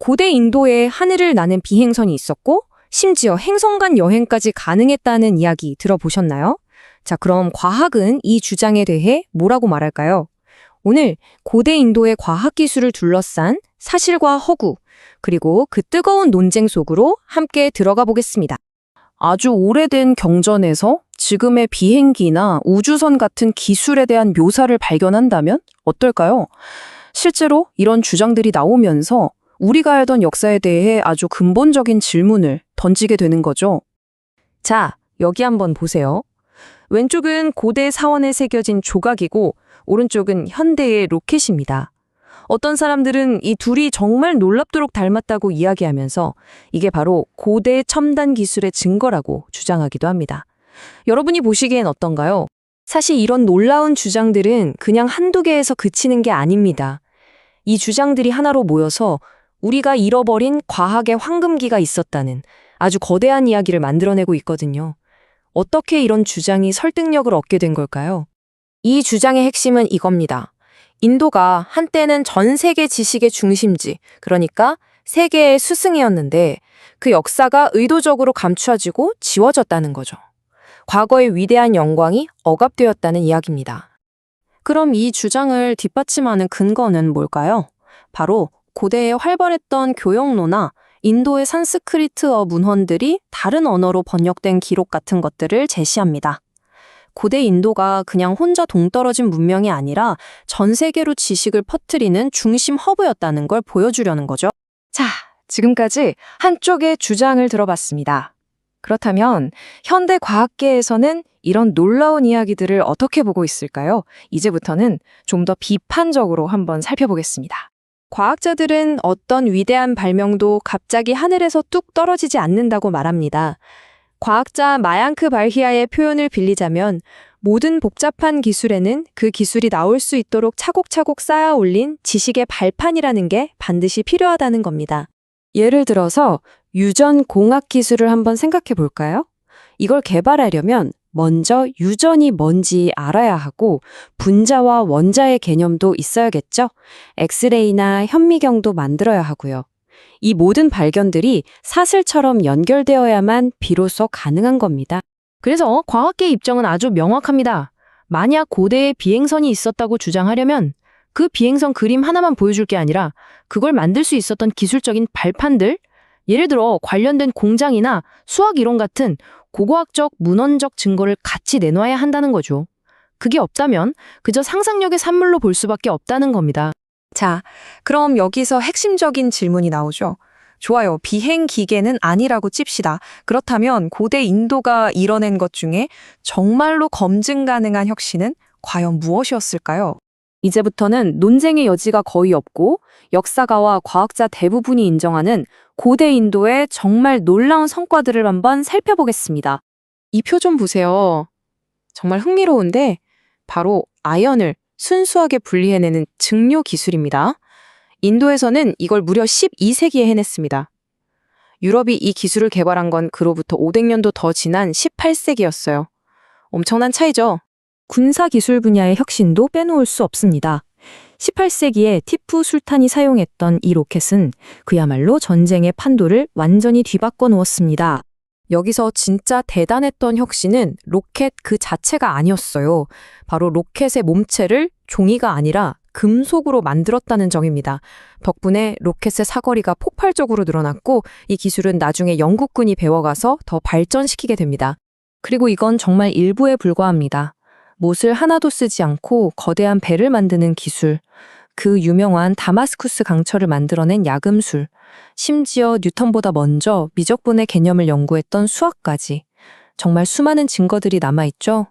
고대 인도에 하늘을 나는 비행선이 있었고 심지어 행성 간 여행까지 가능했다는 이야기 들어보셨나요? 자, 그럼 과학은 이 주장에 대해 뭐라고 말할까요? 오늘 고대 인도의 과학기술을 둘러싼 사실과 허구, 그리고 그 뜨거운 논쟁 속으로 함께 들어가 보겠습니다. 아주 오래된 경전에서 지금의 비행기나 우주선 같은 기술에 대한 묘사를 발견한다면 어떨까요? 실제로 이런 주장들이 나오면서 우리가 알던 역사에 대해 아주 근본적인 질문을 던지게 되는 거죠. 자, 여기 한번 보세요. 왼쪽은 고대 사원에 새겨진 조각이고 오른쪽은 현대의 로켓입니다. 어떤 사람들은 이 둘이 정말 놀랍도록 닮았다고 이야기하면서 이게 바로 고대 첨단 기술의 증거라고 주장하기도 합니다. 여러분이 보시기엔 어떤가요? 사실 이런 놀라운 주장들은 그냥 한두 개에서 그치는 게 아닙니다. 이 주장들이 하나로 모여서 우리가 잃어버린 과학의 황금기가 있었다는 아주 거대한 이야기를 만들어내고 있거든요. 어떻게 이런 주장이 설득력을 얻게 된 걸까요? 이 주장의 핵심은 이겁니다. 인도가 한때는 전 세계 지식의 중심지, 그러니까 세계의 스승이었는데 그 역사가 의도적으로 감추어지고 지워졌다는 거죠. 과거의 위대한 영광이 억압되었다는 이야기입니다. 그럼 이 주장을 뒷받침하는 근거는 뭘까요? 바로 고대에 활발했던 교역로나 인도의 산스크리트어 문헌들이 다른 언어로 번역된 기록 같은 것들을 제시합니다. 고대 인도가 그냥 혼자 동떨어진 문명이 아니라 전 세계로 지식을 퍼뜨리는 중심 허브였다는 걸 보여주려는 거죠. 자, 지금까지 한쪽의 주장을 들어봤습니다. 그렇다면 현대 과학계에서는 이런 놀라운 이야기들을 어떻게 보고 있을까요? 이제부터는 좀 더 비판적으로 한번 살펴보겠습니다. 과학자들은 어떤 위대한 발명도 갑자기 하늘에서 뚝 떨어지지 않는다고 말합니다. 과학자 마양크 발히아의 표현을 빌리자면 모든 복잡한 기술에는 그 기술이 나올 수 있도록 차곡차곡 쌓아 올린 지식의 발판이라는 게 반드시 필요하다는 겁니다. 예를 들어서 유전 공학 기술을 한번 생각해 볼까요? 이걸 개발하려면 먼저 유전이 뭔지 알아야 하고 분자와 원자의 개념도 있어야겠죠? 엑스레이나 현미경도 만들어야 하고요. 이 모든 발견들이 사슬처럼 연결되어야만 비로소 가능한 겁니다. 그래서 과학계 입장은 아주 명확합니다. 만약 고대에 비행선이 있었다고 주장하려면 그 비행선 그림 하나만 보여줄 게 아니라 그걸 만들 수 있었던 기술적인 발판들, 예를 들어 관련된 공장이나 수학 이론 같은 고고학적, 문헌적 증거를 같이 내놔야 한다는 거죠. 그게 없다면 그저 상상력의 산물로 볼 수밖에 없다는 겁니다. 자, 그럼 여기서 핵심적인 질문이 나오죠. 좋아요. 비행 기계는 아니라고 칩시다. 그렇다면 고대 인도가 이뤄낸 것 중에 정말로 검증 가능한 혁신은 과연 무엇이었을까요? 이제부터는 논쟁의 여지가 거의 없고 역사가와 과학자 대부분이 인정하는 고대 인도의 정말 놀라운 성과들을 한번 살펴보겠습니다. 이 표 좀 보세요. 정말 흥미로운데 바로 아연을 순수하게 분리해내는 증류 기술입니다. 인도에서는 이걸 무려 12세기에 해냈습니다. 유럽이 이 기술을 개발한 건 그로부터 500년도 더 지난 18세기였어요. 엄청난 차이죠? 군사 기술 분야의 혁신도 빼놓을 수 없습니다. 18세기에 티푸 술탄이 사용했던 이 로켓은 그야말로 전쟁의 판도를 완전히 뒤바꿔 놓았습니다. 여기서 진짜 대단했던 혁신은 로켓 그 자체가 아니었어요. 바로 로켓의 몸체를 종이가 아니라 금속으로 만들었다는 점입니다. 덕분에 로켓의 사거리가 폭발적으로 늘어났고 이 기술은 나중에 영국군이 배워가서 더 발전시키게 됩니다. 그리고 이건 정말 일부에 불과합니다. 못을 하나도 쓰지 않고 거대한 배를 만드는 기술, 그 유명한 다마스쿠스 강철을 만들어낸 야금술, 심지어 뉴턴보다 먼저 미적분의 개념을 연구했던 수학까지 정말 수많은 증거들이 남아있죠.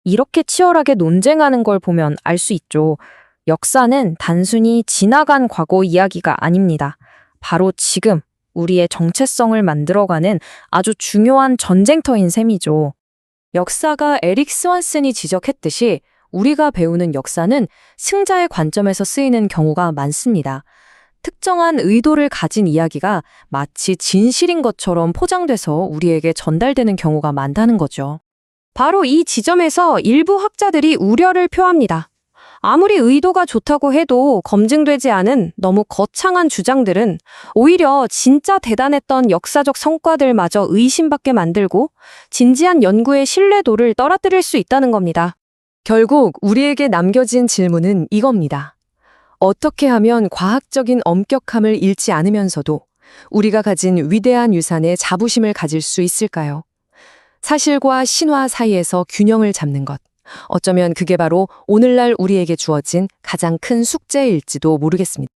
이렇게 치열하게 논쟁하는 걸 보면 알 수 있죠. 역사는 단순히 지나간 과거 이야기가 아닙니다. 바로 지금 우리의 정체성을 만들어가는 아주 중요한 전쟁터인 셈이죠. 역사가 에릭 스완슨이 지적했듯이 우리가 배우는 역사는 승자의 관점에서 쓰이는 경우가 많습니다. 특정한 의도를 가진 이야기가 마치 진실인 것처럼 포장돼서 우리에게 전달되는 경우가 많다는 거죠. 바로 이 지점에서 일부 학자들이 우려를 표합니다. 아무리 의도가 좋다고 해도 검증되지 않은 너무 거창한 주장들은 오히려 진짜 대단했던 역사적 성과들마저 의심받게 만들고 진지한 연구의 신뢰도를 떨어뜨릴 수 있다는 겁니다. 결국 우리에게 남겨진 질문은 이겁니다. 어떻게 하면 과학적인 엄격함을 잃지 않으면서도 우리가 가진 위대한 유산에 자부심을 가질 수 있을까요? 사실과 신화 사이에서 균형을 잡는 것. 어쩌면 그게 바로 오늘날 우리에게 주어진 가장 큰 숙제일지도 모르겠습니다.